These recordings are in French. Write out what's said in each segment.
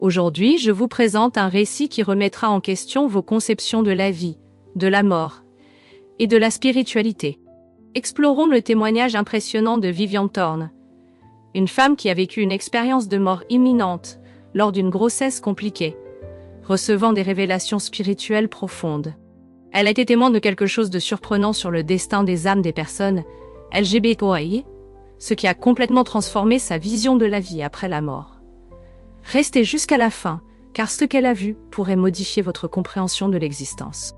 Aujourd'hui, je vous présente un récit qui remettra en question vos conceptions de la vie, de la mort et de la spiritualité. Explorons le témoignage impressionnant de Vivian Thorne, une femme qui a vécu une expérience de mort imminente lors d'une grossesse compliquée, recevant des révélations spirituelles profondes. Elle a été témoin de quelque chose de surprenant sur le destin des âmes des personnes LGBTQI, ce qui a complètement transformé sa vision de la vie après la mort. Restez jusqu'à la fin, car ce qu'elle a vu pourrait modifier votre compréhension de l'existence.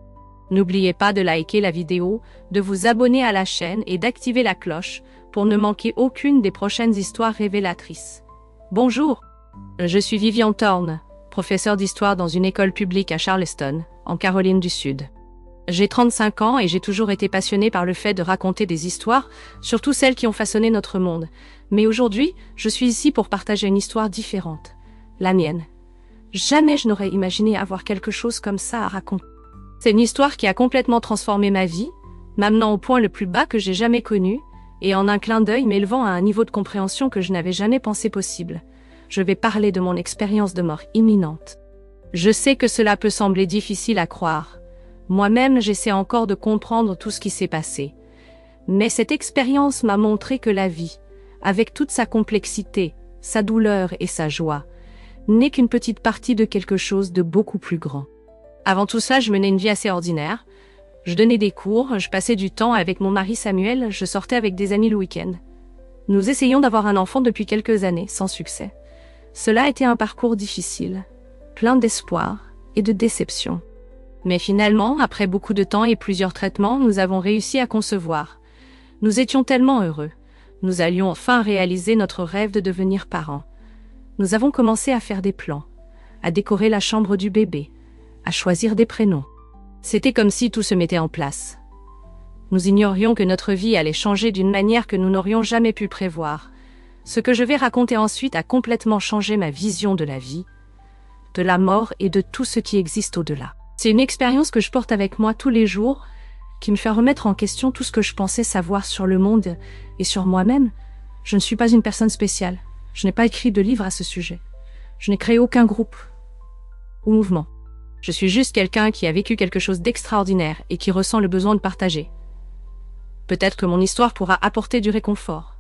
N'oubliez pas de liker la vidéo, de vous abonner à la chaîne et d'activer la cloche pour ne manquer aucune des prochaines histoires révélatrices. Bonjour, je suis Vivian Thorne, professeure d'histoire dans une école publique à Charleston, en Caroline du Sud. J'ai 35 ans et j'ai toujours été passionnée par le fait de raconter des histoires, surtout celles qui ont façonné notre monde. Mais aujourd'hui, je suis ici pour partager une histoire différente, la mienne. Jamais je n'aurais imaginé avoir quelque chose comme ça à raconter. C'est une histoire qui a complètement transformé ma vie, m'amenant au point le plus bas que j'ai jamais connu, et en un clin d'œil m'élevant à un niveau de compréhension que je n'avais jamais pensé possible. Je vais parler de mon expérience de mort imminente. Je sais que cela peut sembler difficile à croire. Moi-même, j'essaie encore de comprendre tout ce qui s'est passé. Mais cette expérience m'a montré que la vie, avec toute sa complexité, sa douleur et sa joie, n'est qu'une petite partie de quelque chose de beaucoup plus grand. Avant tout ça, je menais une vie assez ordinaire. Je donnais des cours, je passais du temps avec mon mari Samuel, je sortais avec des amis le week-end. Nous essayions d'avoir un enfant depuis quelques années, sans succès. Cela a été un parcours difficile, plein d'espoir et de déception. Mais finalement, après beaucoup de temps et plusieurs traitements, nous avons réussi à concevoir. Nous étions tellement heureux. Nous allions enfin réaliser notre rêve de devenir parents. Nous avons commencé à faire des plans, à décorer la chambre du bébé, à choisir des prénoms. C'était comme si tout se mettait en place. Nous ignorions que notre vie allait changer d'une manière que nous n'aurions jamais pu prévoir. Ce que je vais raconter ensuite a complètement changé ma vision de la vie, de la mort et de tout ce qui existe au-delà. C'est une expérience que je porte avec moi tous les jours, qui me fait remettre en question tout ce que je pensais savoir sur le monde et sur moi-même. Je ne suis pas une personne spéciale. Je n'ai pas écrit de livre à ce sujet. Je n'ai créé aucun groupe ou mouvement. Je suis juste quelqu'un qui a vécu quelque chose d'extraordinaire et qui ressent le besoin de partager. Peut-être que mon histoire pourra apporter du réconfort.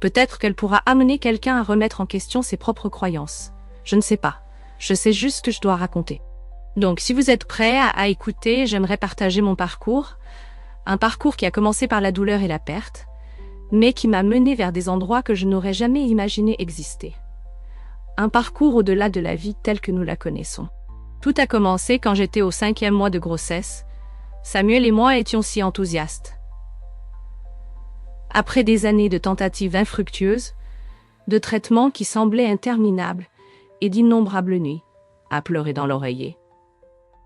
Peut-être qu'elle pourra amener quelqu'un à remettre en question ses propres croyances. Je ne sais pas. Je sais juste ce que je dois raconter. Donc, si vous êtes prêts à écouter, j'aimerais partager mon parcours. Un parcours qui a commencé par la douleur et la perte, mais qui m'a mené vers des endroits que je n'aurais jamais imaginé exister. Un parcours au-delà de la vie telle que nous la connaissons. Tout a commencé quand j'étais au 5e mois de grossesse. Samuel et moi étions si enthousiastes. Après des années de tentatives infructueuses, de traitements qui semblaient interminables et d'innombrables nuits à pleurer dans l'oreiller,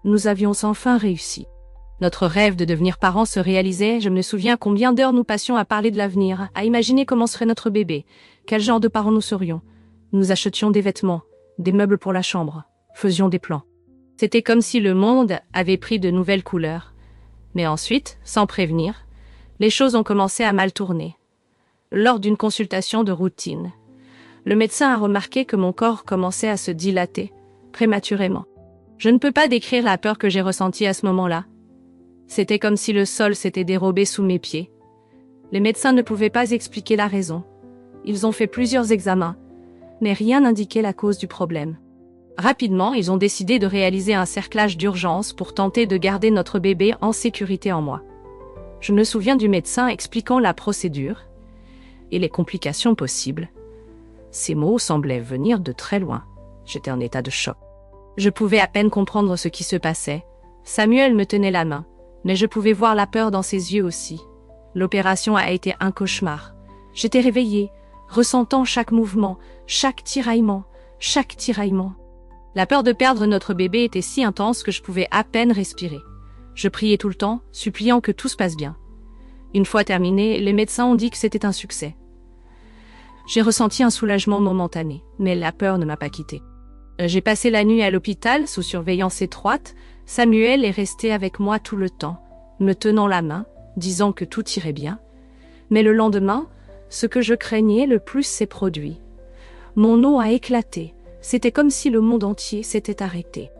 nous avions enfin réussi. Notre rêve de devenir parents se réalisait. Je me souviens combien d'heures nous passions à parler de l'avenir, à imaginer comment serait notre bébé, quel genre de parents nous serions. Nous achetions des vêtements, des meubles pour la chambre, faisions des plans. C'était comme si le monde avait pris de nouvelles couleurs. Mais ensuite, sans prévenir, les choses ont commencé à mal tourner. Lors d'une consultation de routine, le médecin a remarqué que mon corps commençait à se dilater, prématurément. Je ne peux pas décrire la peur que j'ai ressentie à ce moment-là. C'était comme si le sol s'était dérobé sous mes pieds. Les médecins ne pouvaient pas expliquer la raison. Ils ont fait plusieurs examens, mais rien n'indiquait la cause du problème. Rapidement, ils ont décidé de réaliser un cerclage d'urgence pour tenter de garder notre bébé en sécurité en moi. Je me souviens du médecin expliquant la procédure et les complications possibles. Ces mots semblaient venir de très loin. J'étais en état de choc. Je pouvais à peine comprendre ce qui se passait. Samuel me tenait la main, mais je pouvais voir la peur dans ses yeux aussi. L'opération a été un cauchemar. J'étais réveillée, ressentant chaque mouvement, chaque tiraillement. La peur de perdre notre bébé était si intense que je pouvais à peine respirer. Je priais tout le temps, suppliant que tout se passe bien. Une fois terminé, les médecins ont dit que c'était un succès. J'ai ressenti un soulagement momentané, mais la peur ne m'a pas quittée. J'ai passé la nuit à l'hôpital sous surveillance étroite. Samuel est resté avec moi tout le temps, me tenant la main, disant que tout irait bien. Mais le lendemain, ce que je craignais le plus s'est produit. Mon eau a éclaté. C'était comme si le monde entier s'était arrêté.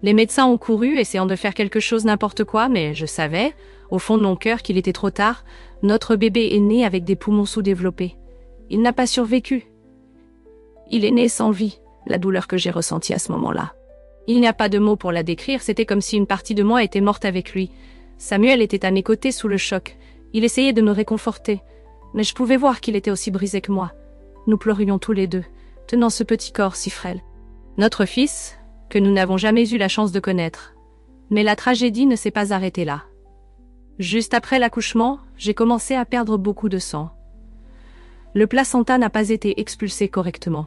Les médecins ont couru, essayant de faire quelque chose n'importe quoi, mais je savais, au fond de mon cœur, qu'il était trop tard. Notre bébé est né avec des poumons sous-développés. Il n'a pas survécu. Il est né sans vie, la douleur que j'ai ressentie à ce moment-là. Il n'y a pas de mots pour la décrire, c'était comme si une partie de moi était morte avec lui. Samuel était à mes côtés sous le choc. Il essayait de me réconforter, mais je pouvais voir qu'il était aussi brisé que moi. Nous pleurions tous les deux, tenant ce petit corps si frêle. Notre fils, que nous n'avons jamais eu la chance de connaître. Mais la tragédie ne s'est pas arrêtée là. Juste après l'accouchement, j'ai commencé à perdre beaucoup de sang. Le placenta n'a pas été expulsé correctement.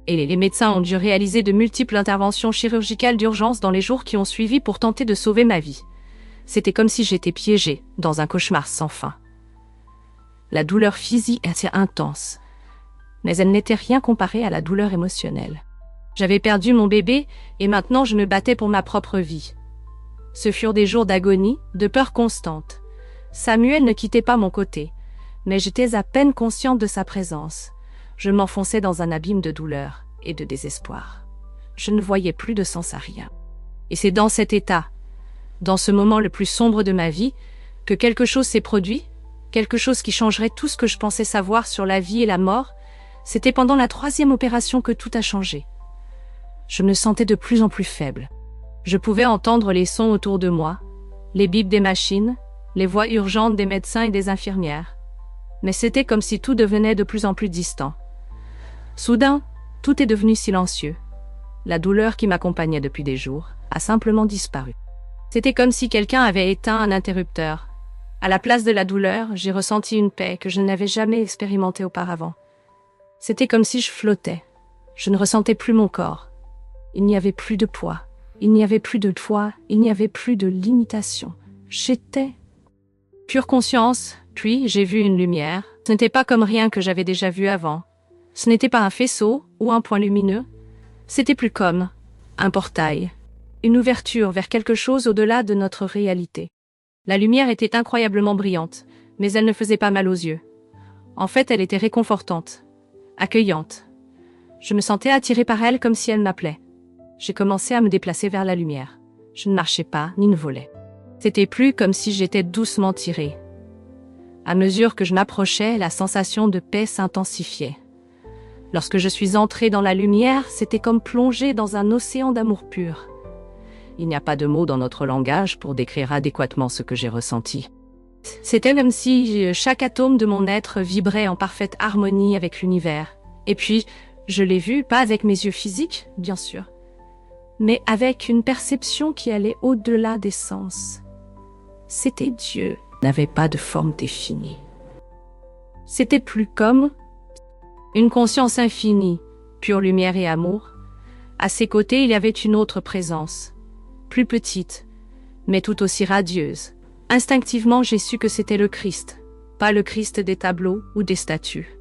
Et les médecins ont dû réaliser de multiples interventions chirurgicales d'urgence dans les jours qui ont suivi pour tenter de sauver ma vie. C'était comme si j'étais piégée dans un cauchemar sans fin. La douleur physique était intense, mais elle n'était rien comparée à la douleur émotionnelle. J'avais perdu mon bébé et maintenant je me battais pour ma propre vie. Ce furent des jours d'agonie, de peur constante. Samuel ne quittait pas mon côté, mais j'étais à peine consciente de sa présence. Je m'enfonçais dans un abîme de douleur et de désespoir. Je ne voyais plus de sens à rien. Et c'est dans cet état, dans ce moment le plus sombre de ma vie, que quelque chose s'est produit, quelque chose qui changerait tout ce que je pensais savoir sur la vie et la mort. C'était pendant la 3e opération que tout a changé. Je me sentais de plus en plus faible. Je pouvais entendre les sons autour de moi, les bips des machines, les voix urgentes des médecins et des infirmières. Mais c'était comme si tout devenait de plus en plus distant. Soudain, tout est devenu silencieux. La douleur qui m'accompagnait depuis des jours a simplement disparu. C'était comme si quelqu'un avait éteint un interrupteur. À la place de la douleur, j'ai ressenti une paix que je n'avais jamais expérimentée auparavant. C'était comme si je flottais. Je ne ressentais plus mon corps. Il n'y avait plus de poids. Il n'y avait plus de poids. Il n'y avait plus de limitation. J'étais pure conscience, puis j'ai vu une lumière. Ce n'était pas comme rien que j'avais déjà vu avant. Ce n'était pas un faisceau ou un point lumineux. C'était plus comme un portail, une ouverture vers quelque chose au-delà de notre réalité. La lumière était incroyablement brillante, mais elle ne faisait pas mal aux yeux. En fait, elle était réconfortante, accueillante. Je me sentais attirée par elle comme si elle m'appelait. J'ai commencé à me déplacer vers la lumière. Je ne marchais pas, ni ne volais. C'était plus comme si j'étais doucement tirée. À mesure que je m'approchais, la sensation de paix s'intensifiait. Lorsque je suis entrée dans la lumière, c'était comme plonger dans un océan d'amour pur. Il n'y a pas de mots dans notre langage pour décrire adéquatement ce que j'ai ressenti. C'était comme si chaque atome de mon être vibrait en parfaite harmonie avec l'univers. Et puis, je l'ai vu, pas avec mes yeux physiques, bien sûr, mais avec une perception qui allait au-delà des sens. C'était Dieu, n'avait pas de forme définie. C'était plus comme une conscience infinie, pure lumière et amour. À ses côtés, il y avait une autre présence, plus petite, mais tout aussi radieuse. Instinctivement, j'ai su que c'était le Christ, pas le Christ des tableaux ou des statues,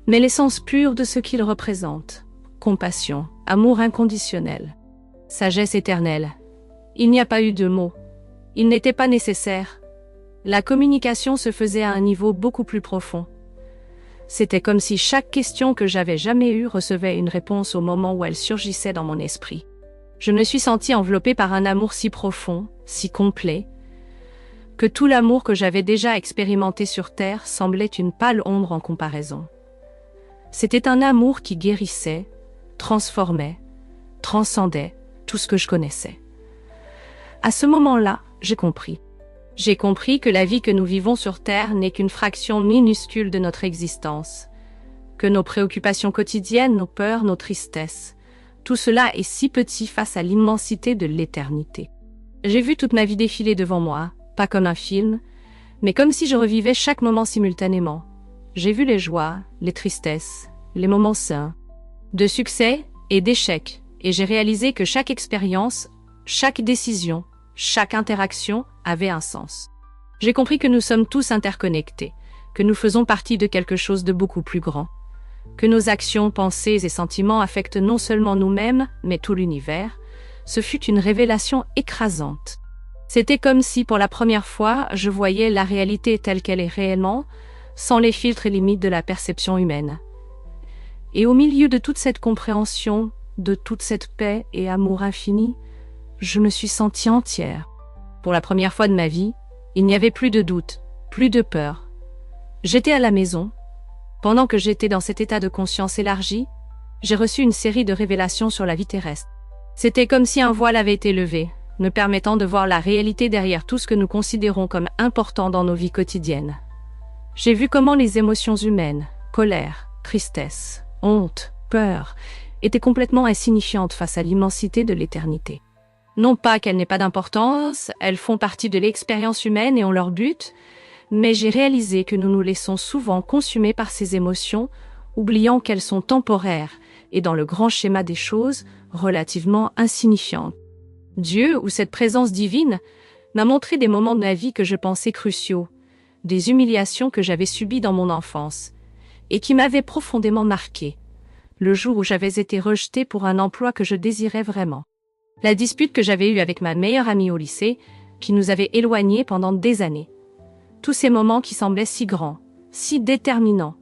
mais l'essence pure de ce qu'il représente. Compassion, amour inconditionnel, sagesse éternelle. Il n'y a pas eu de mots. Il n'était pas nécessaire. La communication se faisait à un niveau beaucoup plus profond. C'était comme si chaque question que j'avais jamais eue recevait une réponse au moment où elle surgissait dans mon esprit. Je me suis sentie enveloppée par un amour si profond, si complet, que tout l'amour que j'avais déjà expérimenté sur Terre semblait une pâle ombre en comparaison. C'était un amour qui guérissait, transformait, transcendait tout ce que je connaissais. À ce moment-là, j'ai compris. J'ai compris que la vie que nous vivons sur Terre n'est qu'une fraction minuscule de notre existence, que nos préoccupations quotidiennes, nos peurs, nos tristesses, tout cela est si petit face à l'immensité de l'éternité. J'ai vu toute ma vie défiler devant moi, pas comme un film, mais comme si je revivais chaque moment simultanément. J'ai vu les joies, les tristesses, les moments sains, de succès et d'échecs, et j'ai réalisé que chaque expérience, chaque décision, chaque interaction avait un sens. J'ai compris que nous sommes tous interconnectés, que nous faisons partie de quelque chose de beaucoup plus grand, que nos actions, pensées et sentiments affectent non seulement nous-mêmes, mais tout l'univers. Ce fut une révélation écrasante. C'était comme si, pour la première fois, je voyais la réalité telle qu'elle est réellement, sans les filtres et limites de la perception humaine. Et au milieu de toute cette compréhension, de toute cette paix et amour infini, je me suis sentie entière. Pour la première fois de ma vie, il n'y avait plus de doute, plus de peur. J'étais à la maison. Pendant que j'étais dans cet état de conscience élargi, j'ai reçu une série de révélations sur la vie terrestre. C'était comme si un voile avait été levé, me permettant de voir la réalité derrière tout ce que nous considérons comme important dans nos vies quotidiennes. J'ai vu comment les émotions humaines, colère, tristesse, honte, peur, étaient complètement insignifiantes face à l'immensité de l'éternité. Non pas qu'elles n'aient pas d'importance, elles font partie de l'expérience humaine et ont leur but, mais j'ai réalisé que nous nous laissons souvent consumer par ces émotions, oubliant qu'elles sont temporaires et dans le grand schéma des choses, relativement insignifiantes. Dieu, ou cette présence divine, m'a montré des moments de ma vie que je pensais cruciaux, des humiliations que j'avais subies dans mon enfance, et qui m'avaient profondément marqué, le jour où j'avais été rejetée pour un emploi que je désirais vraiment. La dispute que j'avais eue avec ma meilleure amie au lycée, qui nous avait éloignés pendant des années. Tous ces moments qui semblaient si grands, si déterminants,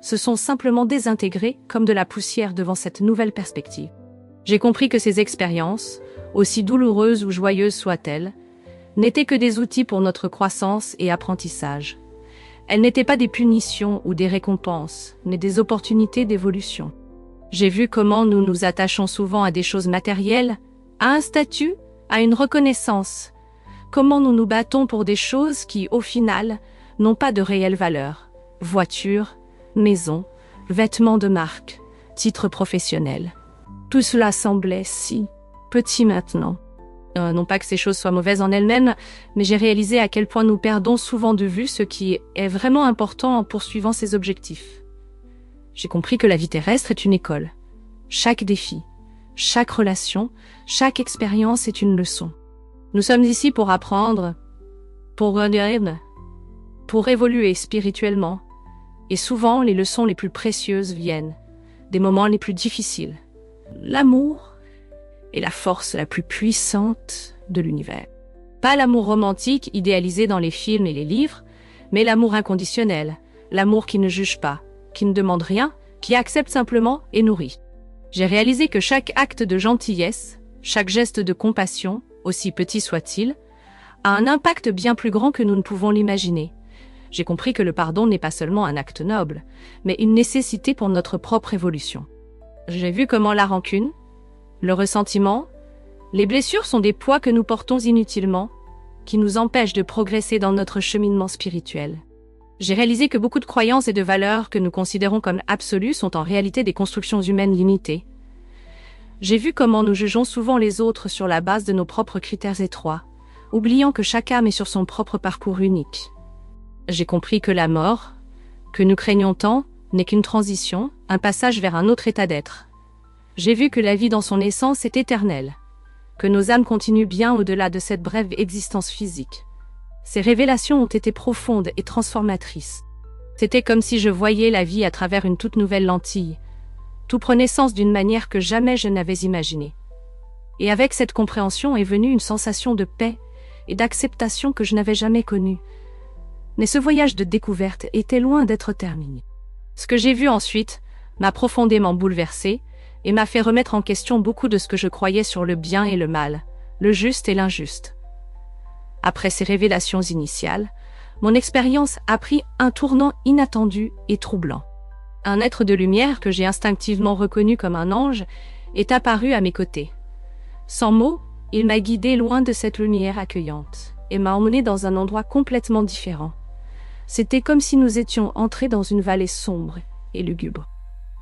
se sont simplement désintégrés comme de la poussière devant cette nouvelle perspective. J'ai compris que ces expériences, aussi douloureuses ou joyeuses soient-elles, n'étaient que des outils pour notre croissance et apprentissage. Elles n'étaient pas des punitions ou des récompenses, mais des opportunités d'évolution. J'ai vu comment nous nous attachons souvent à des choses matérielles, à un statut, à une reconnaissance. Comment nous nous battons pour des choses qui, au final, n'ont pas de réelle valeur. Voitures, maisons, vêtements de marque, titres professionnels. Tout cela semblait si petit maintenant. Non pas que ces choses soient mauvaises en elles-mêmes, mais j'ai réalisé à quel point nous perdons souvent de vue ce qui est vraiment important en poursuivant ces objectifs. J'ai compris que la vie terrestre est une école. Chaque défi, chaque relation, chaque expérience est une leçon. Nous sommes ici pour apprendre, pour évoluer spirituellement. Et souvent, les leçons les plus précieuses viennent des moments les plus difficiles. L'amour est la force la plus puissante de l'univers. Pas l'amour romantique idéalisé dans les films et les livres, mais l'amour inconditionnel, l'amour qui ne juge pas, qui ne demande rien, qui accepte simplement et nourrit. J'ai réalisé que chaque acte de gentillesse, chaque geste de compassion, aussi petit soit-il, a un impact bien plus grand que nous ne pouvons l'imaginer. J'ai compris que le pardon n'est pas seulement un acte noble, mais une nécessité pour notre propre évolution. J'ai vu comment la rancune, le ressentiment, les blessures sont des poids que nous portons inutilement, qui nous empêchent de progresser dans notre cheminement spirituel. J'ai réalisé que beaucoup de croyances et de valeurs que nous considérons comme absolues sont en réalité des constructions humaines limitées. J'ai vu comment nous jugeons souvent les autres sur la base de nos propres critères étroits, oubliant que chaque âme est sur son propre parcours unique. J'ai compris que la mort, que nous craignons tant, n'est qu'une transition, un passage vers un autre état d'être. J'ai vu que la vie dans son essence est éternelle, que nos âmes continuent bien au-delà de cette brève existence physique. Ces révélations ont été profondes et transformatrices. C'était comme si je voyais la vie à travers une toute nouvelle lentille. Tout prenait sens d'une manière que jamais je n'avais imaginée. Et avec cette compréhension est venue une sensation de paix et d'acceptation que je n'avais jamais connue. Mais ce voyage de découverte était loin d'être terminé. Ce que j'ai vu ensuite m'a profondément bouleversée et m'a fait remettre en question beaucoup de ce que je croyais sur le bien et le mal, le juste et l'injuste. Après ces révélations initiales, mon expérience a pris un tournant inattendu et troublant. Un être de lumière que j'ai instinctivement reconnu comme un ange est apparu à mes côtés. Sans mots, il m'a guidé loin de cette lumière accueillante et m'a emmené dans un endroit complètement différent. C'était comme si nous étions entrés dans une vallée sombre et lugubre.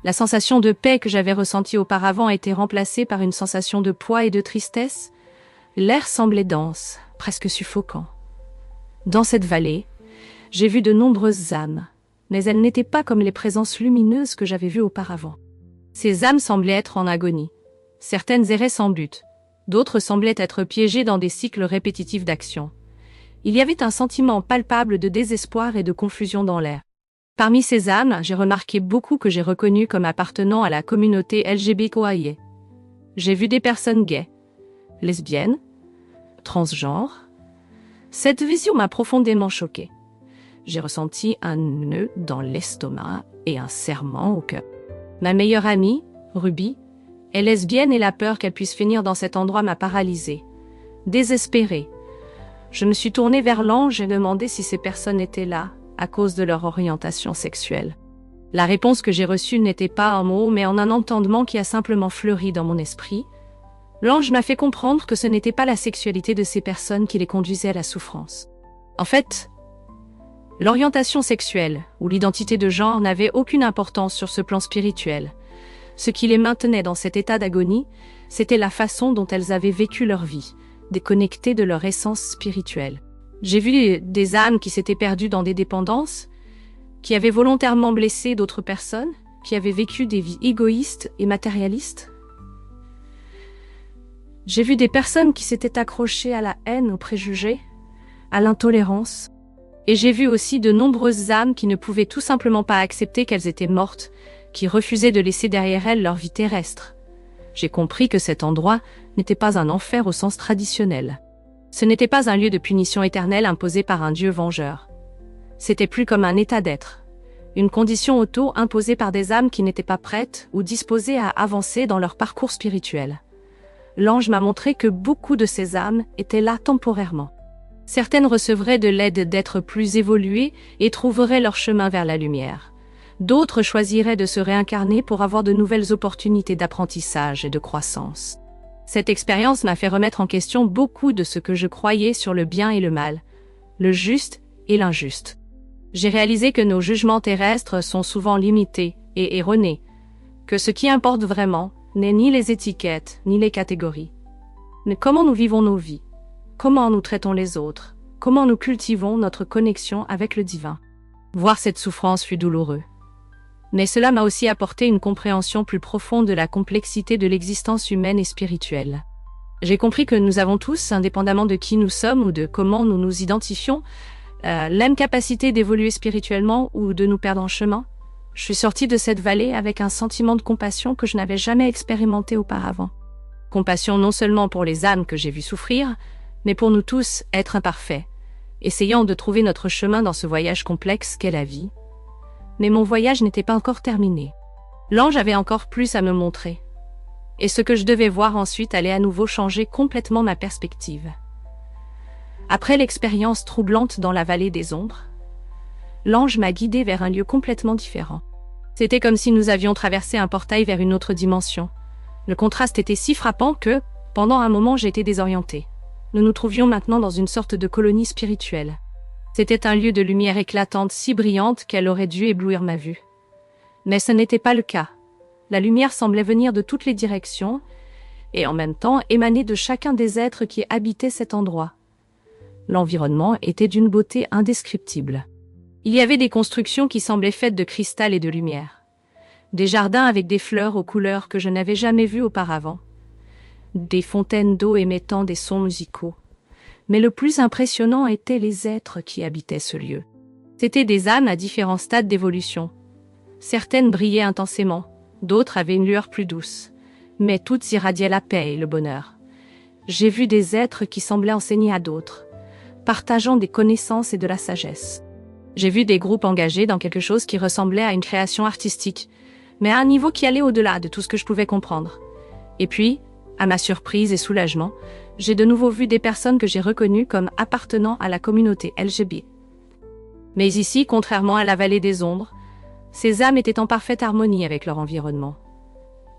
La sensation de paix que j'avais ressentie auparavant a été remplacée par une sensation de poids et de tristesse. L'air semblait dense, presque suffocant. Dans cette vallée, j'ai vu de nombreuses âmes, mais elles n'étaient pas comme les présences lumineuses que j'avais vues auparavant. Ces âmes semblaient être en agonie. Certaines erraient sans but, d'autres semblaient être piégées dans des cycles répétitifs d'action. Il y avait un sentiment palpable de désespoir et de confusion dans l'air. Parmi ces âmes, j'ai remarqué beaucoup que j'ai reconnues comme appartenant à la communauté LGBTQIA. J'ai vu des personnes gays, lesbiennes, transgenres. Cette vision m'a profondément choquée. J'ai ressenti un nœud dans l'estomac et un serrement au cœur. Ma meilleure amie, Ruby, est lesbienne et la peur qu'elle puisse finir dans cet endroit m'a paralysée. Désespérée. Je me suis tournée vers l'ange et demandé si ces personnes étaient là, à cause de leur orientation sexuelle. La réponse que j'ai reçue n'était pas un mot, mais en un entendement qui a simplement fleuri dans mon esprit. L'ange m'a fait comprendre que ce n'était pas la sexualité de ces personnes qui les conduisait à la souffrance. En fait, l'orientation sexuelle ou l'identité de genre n'avait aucune importance sur ce plan spirituel. Ce qui les maintenait dans cet état d'agonie, c'était la façon dont elles avaient vécu leur vie, déconnectées de leur essence spirituelle. J'ai vu des âmes qui s'étaient perdues dans des dépendances, qui avaient volontairement blessé d'autres personnes, qui avaient vécu des vies égoïstes et matérialistes. J'ai vu des personnes qui s'étaient accrochées à la haine, aux préjugés, à l'intolérance. Et j'ai vu aussi de nombreuses âmes qui ne pouvaient tout simplement pas accepter qu'elles étaient mortes, qui refusaient de laisser derrière elles leur vie terrestre. J'ai compris que cet endroit n'était pas un enfer au sens traditionnel. Ce n'était pas un lieu de punition éternelle imposé par un Dieu vengeur. C'était plus comme un état d'être, une condition auto-imposée par des âmes qui n'étaient pas prêtes ou disposées à avancer dans leur parcours spirituel. L'ange m'a montré que beaucoup de ces âmes étaient là temporairement. Certaines recevraient de l'aide d'êtres plus évolués et trouveraient leur chemin vers la lumière. D'autres choisiraient de se réincarner pour avoir de nouvelles opportunités d'apprentissage et de croissance. Cette expérience m'a fait remettre en question beaucoup de ce que je croyais sur le bien et le mal, le juste et l'injuste. J'ai réalisé que nos jugements terrestres sont souvent limités et erronés, que ce qui importe vraiment n'est ni les étiquettes ni les catégories, mais comment nous vivons nos vies, comment nous traitons les autres, comment nous cultivons notre connexion avec le divin. Voir cette souffrance fut douloureux. Mais cela m'a aussi apporté une compréhension plus profonde de la complexité de l'existence humaine et spirituelle. J'ai compris que nous avons tous, indépendamment de qui nous sommes ou de comment nous nous identifions, la même capacité d'évoluer spirituellement ou de nous perdre en chemin. Je suis sortie de cette vallée avec un sentiment de compassion que je n'avais jamais expérimenté auparavant. Compassion non seulement pour les âmes que j'ai vues souffrir, mais pour nous tous, êtres imparfaits, essayant de trouver notre chemin dans ce voyage complexe qu'est la vie. Mais mon voyage n'était pas encore terminé. L'ange avait encore plus à me montrer. Et ce que je devais voir ensuite allait à nouveau changer complètement ma perspective. Après l'expérience troublante dans la vallée des ombres, l'ange m'a guidée vers un lieu complètement différent. C'était comme si nous avions traversé un portail vers une autre dimension. Le contraste était si frappant que, pendant un moment, j'étais désorientée. Nous nous trouvions maintenant dans une sorte de colonie spirituelle. C'était un lieu de lumière éclatante si brillante qu'elle aurait dû éblouir ma vue. Mais ce n'était pas le cas. La lumière semblait venir de toutes les directions et en même temps émaner de chacun des êtres qui habitaient cet endroit. L'environnement était d'une beauté indescriptible. Il y avait des constructions qui semblaient faites de cristal et de lumière. Des jardins avec des fleurs aux couleurs que je n'avais jamais vues auparavant. Des fontaines d'eau émettant des sons musicaux. Mais le plus impressionnant étaient les êtres qui habitaient ce lieu. C'étaient des âmes à différents stades d'évolution. Certaines brillaient intensément, d'autres avaient une lueur plus douce. Mais toutes irradiaient la paix et le bonheur. J'ai vu des êtres qui semblaient enseigner à d'autres, partageant des connaissances et de la sagesse. J'ai vu des groupes engagés dans quelque chose qui ressemblait à une création artistique, mais à un niveau qui allait au-delà de tout ce que je pouvais comprendre. Et puis, à ma surprise et soulagement, j'ai de nouveau vu des personnes que j'ai reconnues comme appartenant à la communauté LGBT. Mais ici, contrairement à la vallée des ombres, ces âmes étaient en parfaite harmonie avec leur environnement.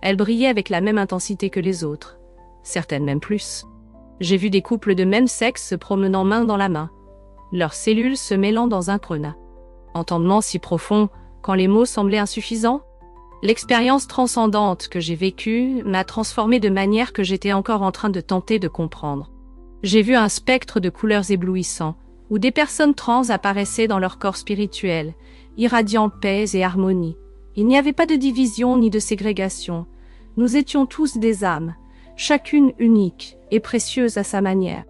Elles brillaient avec la même intensité que les autres, certaines même plus. J'ai vu des couples de même sexe se promenant main dans la main, leurs cellules se mêlant dans un crona. Entendement si profond, quand les mots semblaient insuffisants. L'expérience transcendante que j'ai vécue m'a transformée de manière que j'étais encore en train de tenter de comprendre. J'ai vu un spectre de couleurs éblouissants, où des personnes trans apparaissaient dans leur corps spirituel, irradiant paix et harmonie. Il n'y avait pas de division ni de ségrégation. Nous étions tous des âmes, chacune unique et précieuse à sa manière.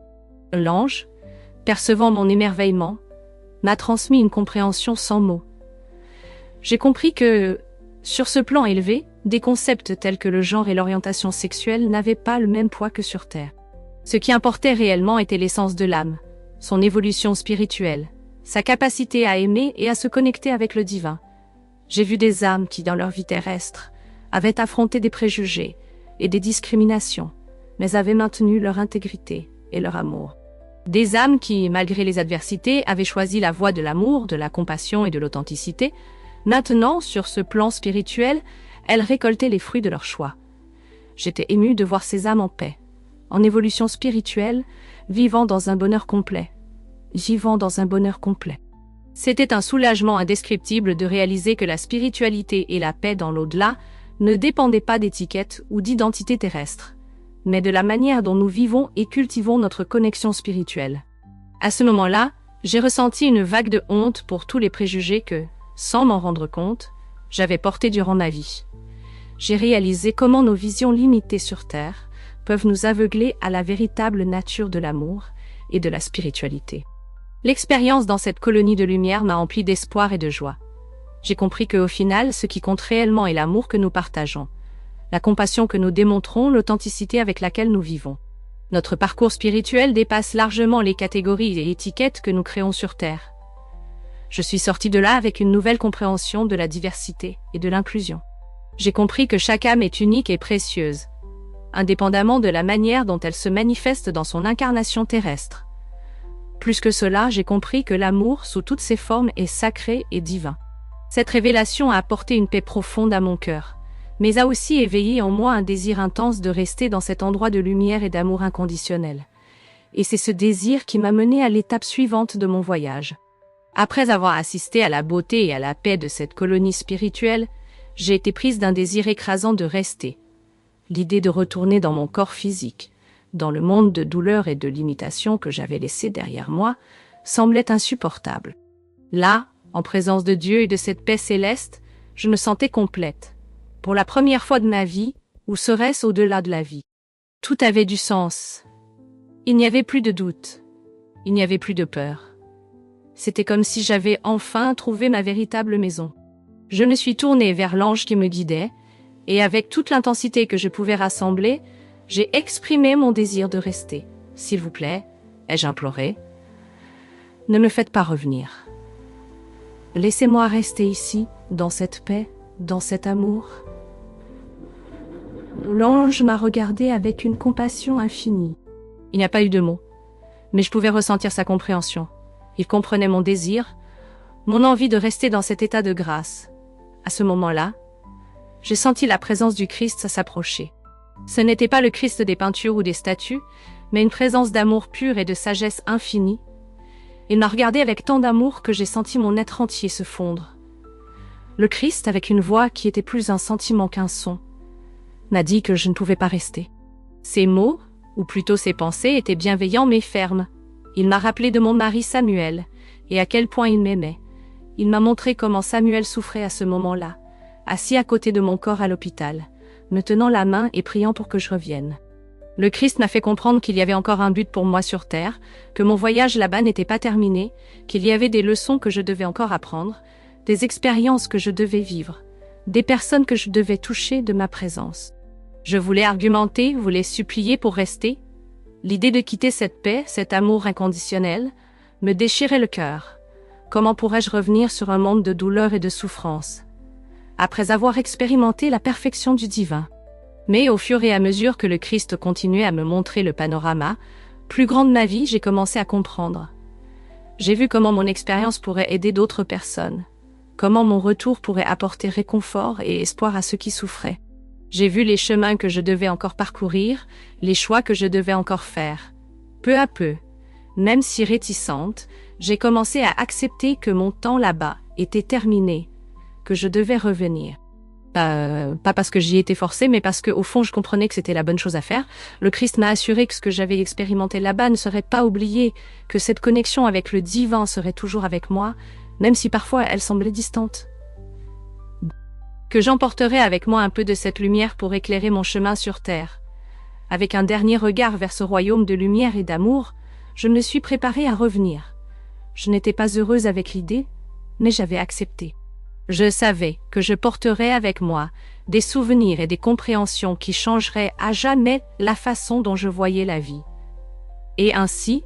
L'ange, percevant mon émerveillement, m'a transmis une compréhension sans mots. J'ai compris que, sur ce plan élevé, des concepts tels que le genre et l'orientation sexuelle n'avaient pas le même poids que sur Terre. Ce qui importait réellement était l'essence de l'âme, son évolution spirituelle, sa capacité à aimer et à se connecter avec le divin. J'ai vu des âmes qui, dans leur vie terrestre, avaient affronté des préjugés, et des discriminations, mais avaient maintenu leur intégrité et leur amour. Des âmes qui, malgré les adversités, avaient choisi la voie de l'amour, de la compassion et de l'authenticité. Maintenant, sur ce plan spirituel, elles récoltaient les fruits de leur choix. J'étais émue de voir ces âmes en paix, en évolution spirituelle, vivant dans un bonheur complet. Vivant dans un bonheur complet. C'était un soulagement indescriptible de réaliser que la spiritualité et la paix dans l'au-delà ne dépendaient pas d'étiquettes ou d'identité terrestre, mais de la manière dont nous vivons et cultivons notre connexion spirituelle. À ce moment-là, j'ai ressenti une vague de honte pour tous les préjugés que, sans m'en rendre compte, j'avais portés durant ma vie. J'ai réalisé comment nos visions limitées sur Terre peuvent nous aveugler à la véritable nature de l'amour et de la spiritualité. L'expérience dans cette colonie de lumière m'a empli d'espoir et de joie. J'ai compris qu'au final, ce qui compte réellement est l'amour que nous partageons, la compassion que nous démontrons, l'authenticité avec laquelle nous vivons. Notre parcours spirituel dépasse largement les catégories et étiquettes que nous créons sur Terre. Je suis sortie de là avec une nouvelle compréhension de la diversité et de l'inclusion. J'ai compris que chaque âme est unique et précieuse, indépendamment de la manière dont elle se manifeste dans son incarnation terrestre. Plus que cela, j'ai compris que l'amour, sous toutes ses formes, est sacré et divin. Cette révélation a apporté une paix profonde à mon cœur, mais a aussi éveillé en moi un désir intense de rester dans cet endroit de lumière et d'amour inconditionnel. Et c'est ce désir qui m'a mené à l'étape suivante de mon voyage. Après avoir assisté à la beauté et à la paix de cette colonie spirituelle, j'ai été prise d'un désir écrasant de rester. L'idée de retourner dans mon corps physique, dans le monde de douleur et de limitation que j'avais laissé derrière moi, semblait insupportable. Là, en présence de Dieu et de cette paix céleste, je me sentais complète. Pour la première fois de ma vie, ou serait-ce au-delà de la vie? Tout avait du sens. Il n'y avait plus de doute. Il n'y avait plus de peur. C'était comme si j'avais enfin trouvé ma véritable maison. Je me suis tournée vers l'ange qui me guidait, et avec toute l'intensité que je pouvais rassembler, j'ai exprimé mon désir de rester. « S'il vous plaît, » ai-je imploré, « ne me faites pas revenir. Laissez-moi rester ici, dans cette paix, dans cet amour. » L'ange m'a regardé avec une compassion infinie. Il n'y a pas eu de mots, mais je pouvais ressentir sa compréhension. Il comprenait mon désir, mon envie de rester dans cet état de grâce. À ce moment-là, j'ai senti la présence du Christ s'approcher. Ce n'était pas le Christ des peintures ou des statues, mais une présence d'amour pur et de sagesse infinie. Il m'a regardé avec tant d'amour que j'ai senti mon être entier se fondre. Le Christ, avec une voix qui était plus un sentiment qu'un son, m'a dit que je ne pouvais pas rester. Ses mots, ou plutôt ses pensées, étaient bienveillants mais fermes. Il m'a rappelé de mon mari Samuel, et à quel point il m'aimait. Il m'a montré comment Samuel souffrait à ce moment-là, assis à côté de mon corps à l'hôpital, me tenant la main et priant pour que je revienne. Le Christ m'a fait comprendre qu'il y avait encore un but pour moi sur Terre, que mon voyage là-bas n'était pas terminé, qu'il y avait des leçons que je devais encore apprendre, des expériences que je devais vivre, des personnes que je devais toucher de ma présence. Je voulais argumenter, voulais supplier pour rester. L'idée de quitter cette paix, cet amour inconditionnel, me déchirait le cœur. Comment pourrais-je revenir sur un monde de douleur et de souffrance, après avoir expérimenté la perfection du divin? Mais au fur et à mesure que le Christ continuait à me montrer le panorama, plus grand de ma vie, j'ai commencé à comprendre. J'ai vu comment mon expérience pourrait aider d'autres personnes, comment mon retour pourrait apporter réconfort et espoir à ceux qui souffraient. J'ai vu les chemins que je devais encore parcourir, les choix que je devais encore faire. Peu à peu, même si réticente, j'ai commencé à accepter que mon temps là-bas était terminé, que je devais revenir. Pas parce que j'y étais forcée, mais parce que au fond je comprenais que c'était la bonne chose à faire. Le Christ m'a assuré que ce que j'avais expérimenté là-bas ne serait pas oublié, que cette connexion avec le divin serait toujours avec moi, même si parfois elle semblait distante. Que j'emporterais avec moi un peu de cette lumière pour éclairer mon chemin sur terre. Avec un dernier regard vers ce royaume de lumière et d'amour, je me suis préparée à revenir. Je n'étais pas heureuse avec l'idée, mais j'avais accepté. Je savais que je porterais avec moi des souvenirs et des compréhensions qui changeraient à jamais la façon dont je voyais la vie. Et ainsi,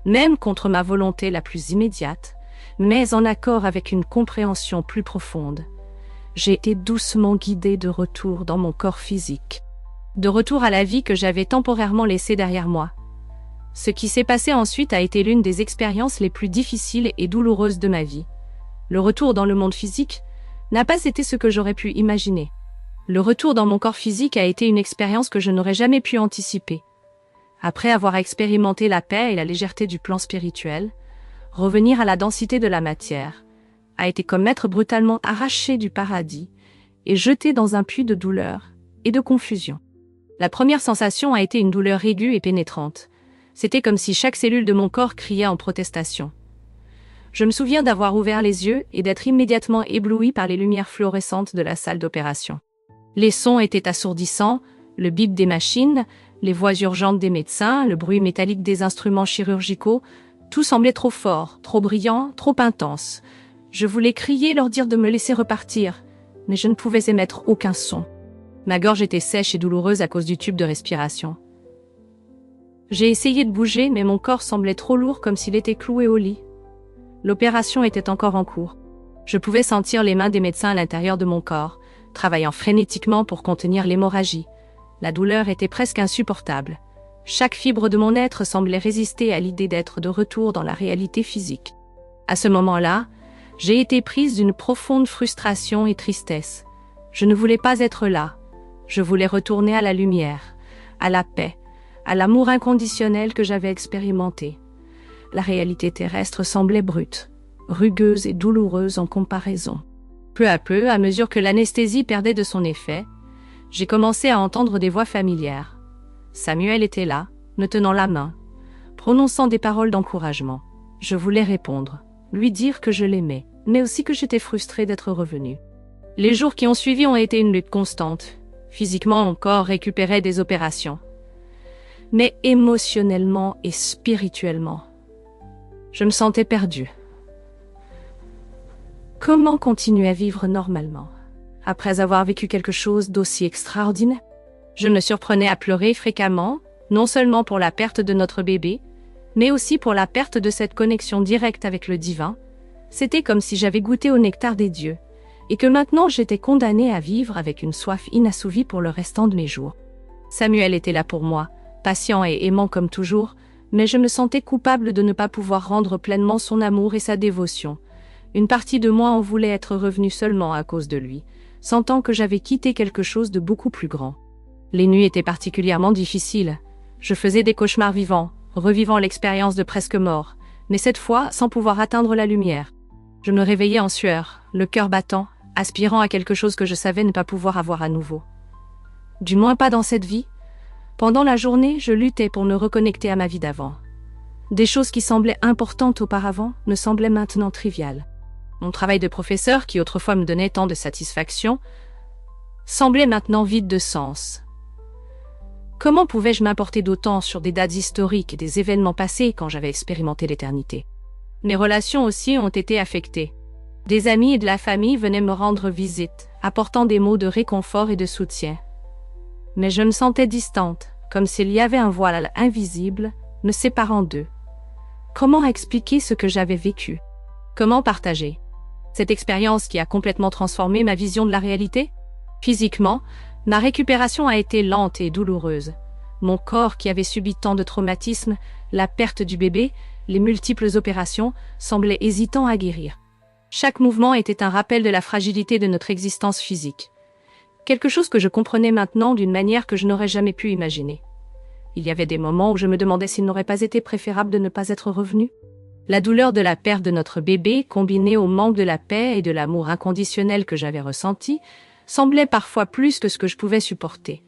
même contre ma volonté la plus immédiate, mais en accord avec une compréhension plus profonde, j'ai été doucement guidée de retour dans mon corps physique. de retour à la vie que j'avais temporairement laissée derrière moi. Ce qui s'est passé ensuite a été l'une des expériences les plus difficiles et douloureuses de ma vie. Le retour dans le monde physique n'a pas été ce que j'aurais pu imaginer. Le retour dans mon corps physique a été une expérience que je n'aurais jamais pu anticiper. Après avoir expérimenté la paix et la légèreté du plan spirituel, revenir à la densité de la matière a été comme être brutalement arraché du paradis et jeté dans un puits de douleur et de confusion. La première sensation a été une douleur aiguë et pénétrante. C'était comme si chaque cellule de mon corps criait en protestation. Je me souviens d'avoir ouvert les yeux et d'être immédiatement ébloui par les lumières fluorescentes de la salle d'opération. Les sons étaient assourdissants, le bip des machines, les voix urgentes des médecins, le bruit métallique des instruments chirurgicaux, tout semblait trop fort, trop brillant, trop intense. Je voulais crier, leur dire de me laisser repartir, mais je ne pouvais émettre aucun son. Ma gorge était sèche et douloureuse à cause du tube de respiration. J'ai essayé de bouger, mais mon corps semblait trop lourd, comme s'il était cloué au lit. L'opération était encore en cours. Je pouvais sentir les mains des médecins à l'intérieur de mon corps, travaillant frénétiquement pour contenir l'hémorragie. La douleur était presque insupportable. Chaque fibre de mon être semblait résister à l'idée d'être de retour dans la réalité physique. À ce moment-là, j'ai été prise d'une profonde frustration et tristesse. Je ne voulais pas être là. Je voulais retourner à la lumière, à la paix, à l'amour inconditionnel que j'avais expérimenté. La réalité terrestre semblait brute, rugueuse et douloureuse en comparaison. Peu à peu, à mesure que l'anesthésie perdait de son effet, j'ai commencé à entendre des voix familières. Samuel était là, me tenant la main, prononçant des paroles d'encouragement. Je voulais répondre, lui dire que je l'aimais, mais aussi que j'étais frustrée d'être revenue. Les jours qui ont suivi ont été une lutte constante. Physiquement, mon corps récupérait des opérations. Mais émotionnellement et spirituellement, je me sentais perdue. Comment continuer à vivre normalement, après avoir vécu quelque chose d'aussi extraordinaire? Je me surprenais à pleurer fréquemment, non seulement pour la perte de notre bébé, mais aussi pour la perte de cette connexion directe avec le divin. C'était comme si j'avais goûté au nectar des dieux, et que maintenant j'étais condamnée à vivre avec une soif inassouvie pour le restant de mes jours. Samuel était là pour moi, patient et aimant comme toujours, mais je me sentais coupable de ne pas pouvoir rendre pleinement son amour et sa dévotion. Une partie de moi en voulait être revenue seulement à cause de lui, sentant que j'avais quitté quelque chose de beaucoup plus grand. Les nuits étaient particulièrement difficiles. Je faisais des cauchemars vivants, revivant l'expérience de presque mort, mais cette fois sans pouvoir atteindre la lumière. Je me réveillais en sueur, le cœur battant, aspirant à quelque chose que je savais ne pas pouvoir avoir à nouveau. Du moins pas dans cette vie. Pendant la journée, je luttais pour me reconnecter à ma vie d'avant. Des choses qui semblaient importantes auparavant me semblaient maintenant triviales. Mon travail de professeur, qui autrefois me donnait tant de satisfaction, semblait maintenant vide de sens. Comment pouvais-je m'importer d'autant sur des dates historiques et des événements passés quand j'avais expérimenté l'éternité? Mes relations aussi ont été affectées. Des amis et de la famille venaient me rendre visite, apportant des mots de réconfort et de soutien. Mais je me sentais distante, comme s'il y avait un voile invisible me séparant d'eux. Comment expliquer ce que j'avais vécu? Comment partager cette expérience qui a complètement transformé ma vision de la réalité? Physiquement, ma récupération a été lente et douloureuse. Mon corps, qui avait subi tant de traumatismes, la perte du bébé, les multiples opérations, semblait hésitant à guérir. Chaque mouvement était un rappel de la fragilité de notre existence physique. Quelque chose que je comprenais maintenant d'une manière que je n'aurais jamais pu imaginer. Il y avait des moments où je me demandais s'il n'aurait pas été préférable de ne pas être revenu. La douleur de la perte de notre bébé, combinée au manque de la paix et de l'amour inconditionnel que j'avais ressenti, semblait parfois plus que ce que je pouvais supporter.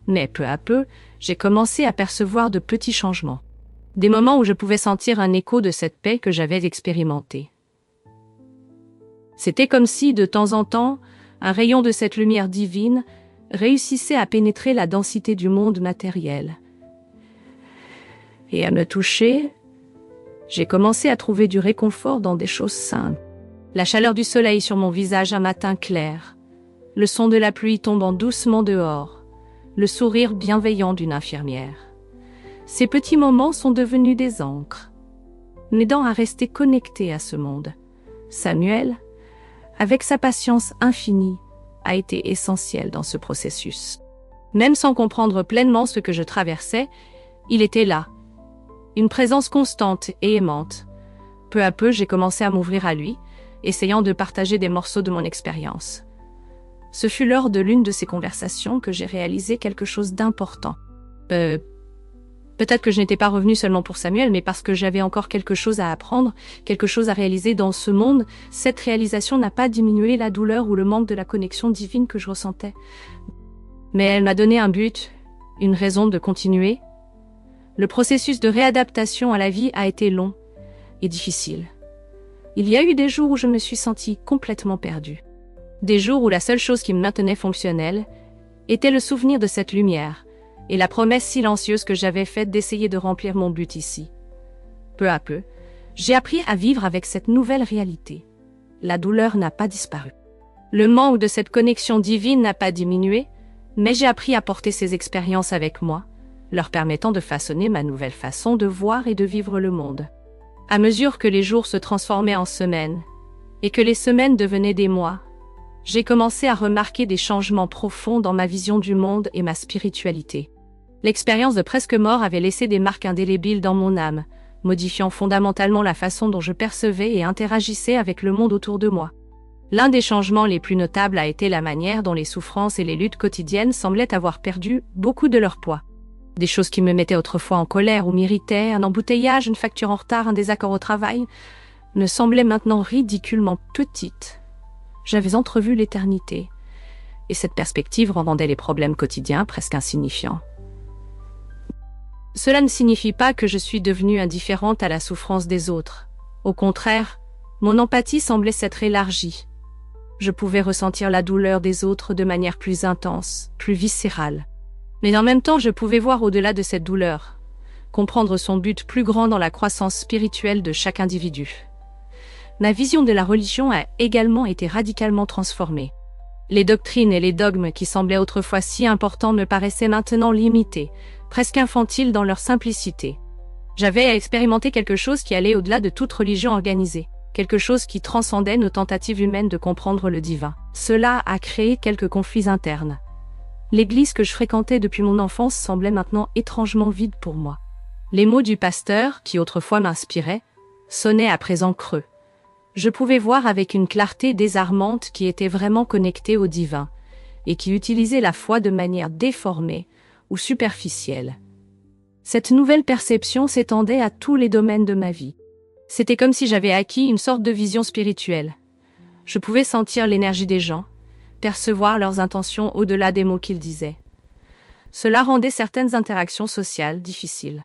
Mais peu à peu, j'ai commencé à percevoir de petits changements. Des moments où je pouvais sentir un écho de cette paix que j'avais expérimentée. C'était comme si, de temps en temps, un rayon de cette lumière divine réussissait à pénétrer la densité du monde matériel. Et à me toucher, j'ai commencé à trouver du réconfort dans des choses simples. La chaleur du soleil sur mon visage un matin clair, le son de la pluie tombant doucement dehors, le sourire bienveillant d'une infirmière. Ces petits moments sont devenus des ancres, m'aidant à rester connecté à ce monde. Samuel, avec sa patience infinie, a été essentiel dans ce processus. Même sans comprendre pleinement ce que je traversais, il était là. Une présence constante et aimante. Peu à peu, j'ai commencé à m'ouvrir à lui, essayant de partager des morceaux de mon expérience. Ce fut lors de l'une de ces conversations que j'ai réalisé quelque chose d'important. Peut-être que je n'étais pas revenue seulement pour Samuel, mais parce que j'avais encore quelque chose à apprendre, quelque chose à réaliser dans ce monde. Cette réalisation n'a pas diminué la douleur ou le manque de la connexion divine que je ressentais. Mais elle m'a donné un but, une raison de continuer. Le processus de réadaptation à la vie a été long et difficile. Il y a eu des jours où je me suis sentie complètement perdue. Des jours où la seule chose qui me maintenait fonctionnelle était le souvenir de cette lumière et la promesse silencieuse que j'avais faite d'essayer de remplir mon but ici. Peu à peu, j'ai appris à vivre avec cette nouvelle réalité. La douleur n'a pas disparu. Le manque de cette connexion divine n'a pas diminué, mais j'ai appris à porter ces expériences avec moi, leur permettant de façonner ma nouvelle façon de voir et de vivre le monde. À mesure que les jours se transformaient en semaines, et que les semaines devenaient des mois, j'ai commencé à remarquer des changements profonds dans ma vision du monde et ma spiritualité. L'expérience de presque mort avait laissé des marques indélébiles dans mon âme, modifiant fondamentalement la façon dont je percevais et interagissais avec le monde autour de moi. L'un des changements les plus notables a été la manière dont les souffrances et les luttes quotidiennes semblaient avoir perdu beaucoup de leur poids. Des choses qui me mettaient autrefois en colère ou m'irritaient, un embouteillage, une facture en retard, un désaccord au travail, me semblaient maintenant ridiculement petites. J'avais entrevu l'éternité, et cette perspective rendait les problèmes quotidiens presque insignifiants. Cela ne signifie pas que je suis devenue indifférente à la souffrance des autres. Au contraire, mon empathie semblait s'être élargie. Je pouvais ressentir la douleur des autres de manière plus intense, plus viscérale. Mais en même temps, je pouvais voir au-delà de cette douleur, comprendre son but plus grand dans la croissance spirituelle de chaque individu. Ma vision de la religion a également été radicalement transformée. Les doctrines et les dogmes qui semblaient autrefois si importants me paraissaient maintenant limités, presque infantiles dans leur simplicité. J'avais expérimenté quelque chose qui allait au-delà de toute religion organisée, quelque chose qui transcendait nos tentatives humaines de comprendre le divin. Cela a créé quelques conflits internes. L'église que je fréquentais depuis mon enfance semblait maintenant étrangement vide pour moi. Les mots du pasteur, qui autrefois m'inspiraient, sonnaient à présent creux. Je pouvais voir avec une clarté désarmante qui était vraiment connectée au divin, et qui utilisait la foi de manière déformée ou superficielle. Cette nouvelle perception s'étendait à tous les domaines de ma vie. C'était comme si j'avais acquis une sorte de vision spirituelle. Je pouvais sentir l'énergie des gens, percevoir leurs intentions au-delà des mots qu'ils disaient. Cela rendait certaines interactions sociales difficiles.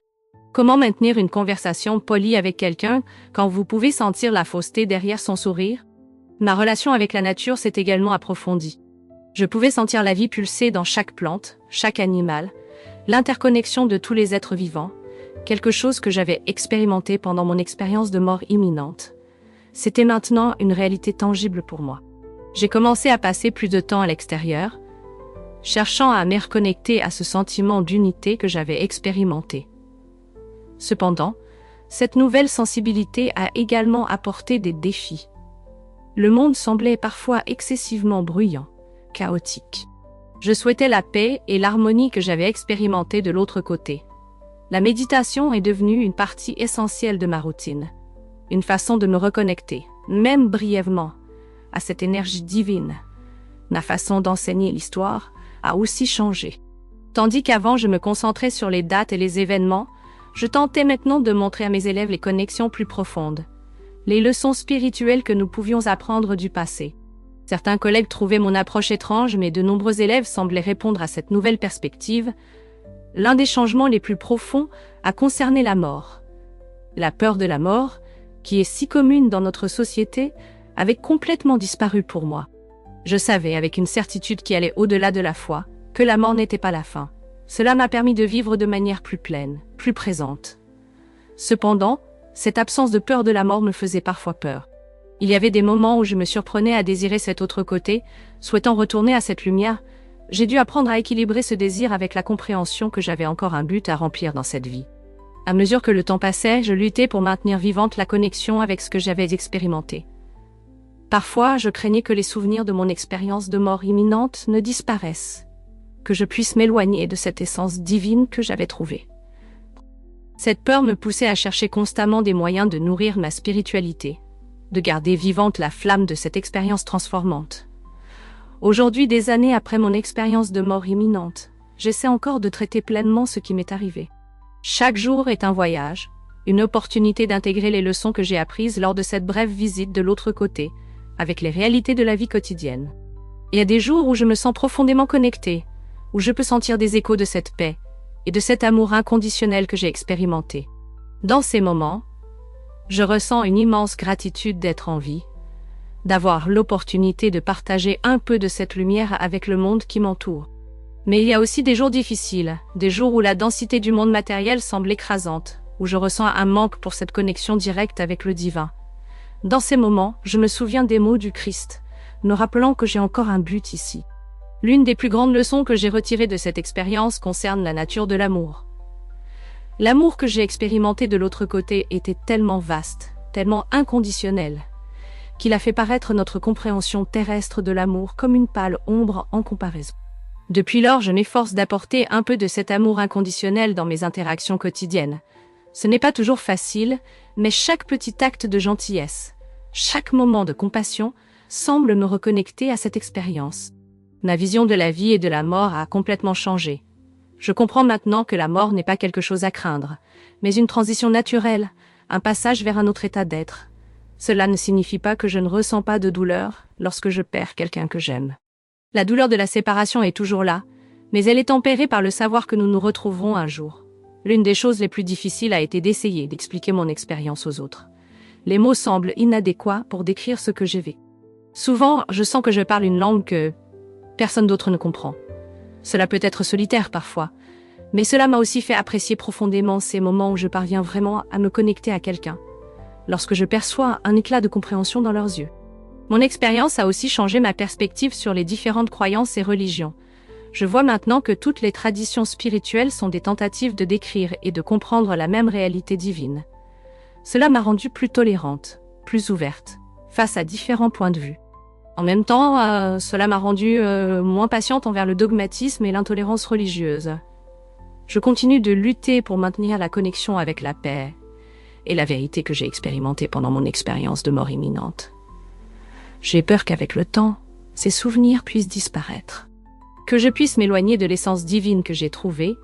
Comment maintenir une conversation polie avec quelqu'un quand vous pouvez sentir la fausseté derrière son sourire? Ma relation avec la nature s'est également approfondie. Je pouvais sentir la vie pulser dans chaque plante, chaque animal, l'interconnexion de tous les êtres vivants, quelque chose que j'avais expérimenté pendant mon expérience de mort imminente. C'était maintenant une réalité tangible pour moi. J'ai commencé à passer plus de temps à l'extérieur, cherchant à me reconnecter à ce sentiment d'unité que j'avais expérimenté. Cependant, cette nouvelle sensibilité a également apporté des défis. Le monde semblait parfois excessivement bruyant, chaotique. Je souhaitais la paix et l'harmonie que j'avais expérimentée de l'autre côté. La méditation est devenue une partie essentielle de ma routine, une façon de me reconnecter, même brièvement, à cette énergie divine. Ma façon d'enseigner l'histoire a aussi changé. Tandis qu'avant je me concentrais sur les dates et les événements, je tentais maintenant de montrer à mes élèves les connexions plus profondes, les leçons spirituelles que nous pouvions apprendre du passé. Certains collègues trouvaient mon approche étrange, mais de nombreux élèves semblaient répondre à cette nouvelle perspective. L'un des changements les plus profonds a concerné la mort. La peur de la mort, qui est si commune dans notre société, avait complètement disparu pour moi. Je savais, avec une certitude qui allait au-delà de la foi, que la mort n'était pas la fin. Cela m'a permis de vivre de manière plus pleine, plus présente. Cependant, cette absence de peur de la mort me faisait parfois peur. Il y avait des moments où je me surprenais à désirer cet autre côté, souhaitant retourner à cette lumière. J'ai dû apprendre à équilibrer ce désir avec la compréhension que j'avais encore un but à remplir dans cette vie. À mesure que le temps passait, je luttais pour maintenir vivante la connexion avec ce que j'avais expérimenté. Parfois, je craignais que les souvenirs de mon expérience de mort imminente ne disparaissent. que je puisse m'éloigner de cette essence divine que j'avais trouvée. Cette peur me poussait à chercher constamment des moyens de nourrir ma spiritualité, de garder vivante la flamme de cette expérience transformante. Aujourd'hui, des années après mon expérience de mort imminente, j'essaie encore de traiter pleinement ce qui m'est arrivé. Chaque jour est un voyage, une opportunité d'intégrer les leçons que j'ai apprises lors de cette brève visite de l'autre côté, avec les réalités de la vie quotidienne. Il y a des jours où je me sens profondément connectée, où je peux sentir des échos de cette paix et de cet amour inconditionnel que j'ai expérimenté. Dans ces moments, je ressens une immense gratitude d'être en vie, d'avoir l'opportunité de partager un peu de cette lumière avec le monde qui m'entoure. Mais il y a aussi des jours difficiles, des jours où la densité du monde matériel semble écrasante, où je ressens un manque pour cette connexion directe avec le divin. Dans ces moments, je me souviens des mots du Christ, me rappelant que j'ai encore un but ici. L'une des plus grandes leçons que j'ai retirées de cette expérience concerne la nature de l'amour. L'amour que j'ai expérimenté de l'autre côté était tellement vaste, tellement inconditionnel, qu'il a fait paraître notre compréhension terrestre de l'amour comme une pâle ombre en comparaison. Depuis lors, je m'efforce d'apporter un peu de cet amour inconditionnel dans mes interactions quotidiennes. Ce n'est pas toujours facile, mais chaque petit acte de gentillesse, chaque moment de compassion, semble me reconnecter à cette expérience. Ma vision de la vie et de la mort a complètement changé. Je comprends maintenant que la mort n'est pas quelque chose à craindre, mais une transition naturelle, un passage vers un autre état d'être. Cela ne signifie pas que je ne ressens pas de douleur lorsque je perds quelqu'un que j'aime. La douleur de la séparation est toujours là, mais elle est tempérée par le savoir que nous nous retrouverons un jour. L'une des choses les plus difficiles a été d'essayer d'expliquer mon expérience aux autres. Les mots semblent inadéquats pour décrire ce que j'ai vécu. Souvent, je sens que je parle une langue que personne d'autre ne comprend. Cela peut être solitaire parfois, mais cela m'a aussi fait apprécier profondément ces moments où je parviens vraiment à me connecter à quelqu'un, lorsque je perçois un éclat de compréhension dans leurs yeux. Mon expérience a aussi changé ma perspective sur les différentes croyances et religions. Je vois maintenant que toutes les traditions spirituelles sont des tentatives de décrire et de comprendre la même réalité divine. Cela m'a rendue plus tolérante, plus ouverte, face à différents points de vue. En même temps, cela m'a rendue moins patiente envers le dogmatisme et l'intolérance religieuse. Je continue de lutter pour maintenir la connexion avec la paix et la vérité que j'ai expérimentée pendant mon expérience de mort imminente. J'ai peur qu'avec le temps, ces souvenirs puissent disparaître, que je puisse m'éloigner de l'essence divine que j'ai trouvée.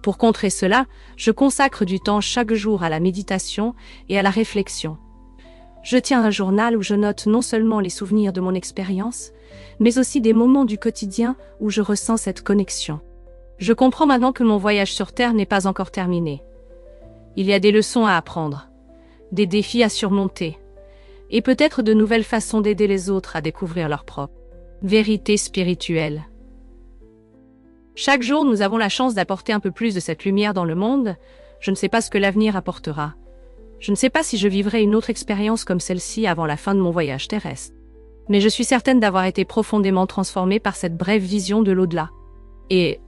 Pour contrer cela, je consacre du temps chaque jour à la méditation et à la réflexion. Je tiens un journal où je note non seulement les souvenirs de mon expérience, mais aussi des moments du quotidien où je ressens cette connexion. Je comprends maintenant que mon voyage sur Terre n'est pas encore terminé. Il y a des leçons à apprendre, des défis à surmonter, et peut-être de nouvelles façons d'aider les autres à découvrir leur propre vérité spirituelle. Chaque jour, nous avons la chance d'apporter un peu plus de cette lumière dans le monde. Je ne sais pas ce que l'avenir apportera. Je ne sais pas si je vivrai une autre expérience comme celle-ci avant la fin de mon voyage terrestre. Mais je suis certaine d'avoir été profondément transformée par cette brève vision de l'au-delà. Et,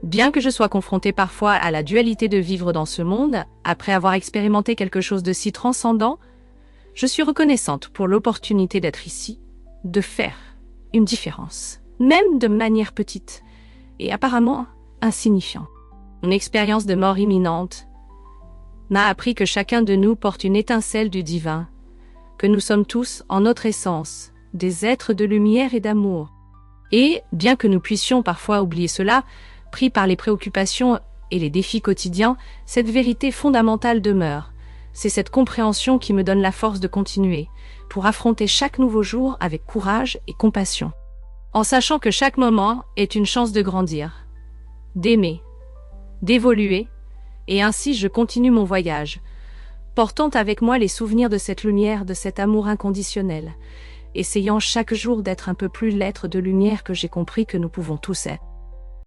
bien que je sois confrontée parfois à la dualité de vivre dans ce monde, après avoir expérimenté quelque chose de si transcendant, je suis reconnaissante pour l'opportunité d'être ici, de faire une différence, même de manière petite et apparemment insignifiante. Mon expérience de mort imminente m'a appris que chacun de nous porte une étincelle du divin, que nous sommes tous, en notre essence, des êtres de lumière et d'amour. Et, bien que nous puissions parfois oublier cela, pris par les préoccupations et les défis quotidiens, cette vérité fondamentale demeure. C'est cette compréhension qui me donne la force de continuer, pour affronter chaque nouveau jour avec courage et compassion. En sachant que chaque moment est une chance de grandir, d'aimer, d'évoluer, et ainsi je continue mon voyage, portant avec moi les souvenirs de cette lumière, de cet amour inconditionnel, essayant chaque jour d'être un peu plus l'être de lumière que j'ai compris que nous pouvons tous être.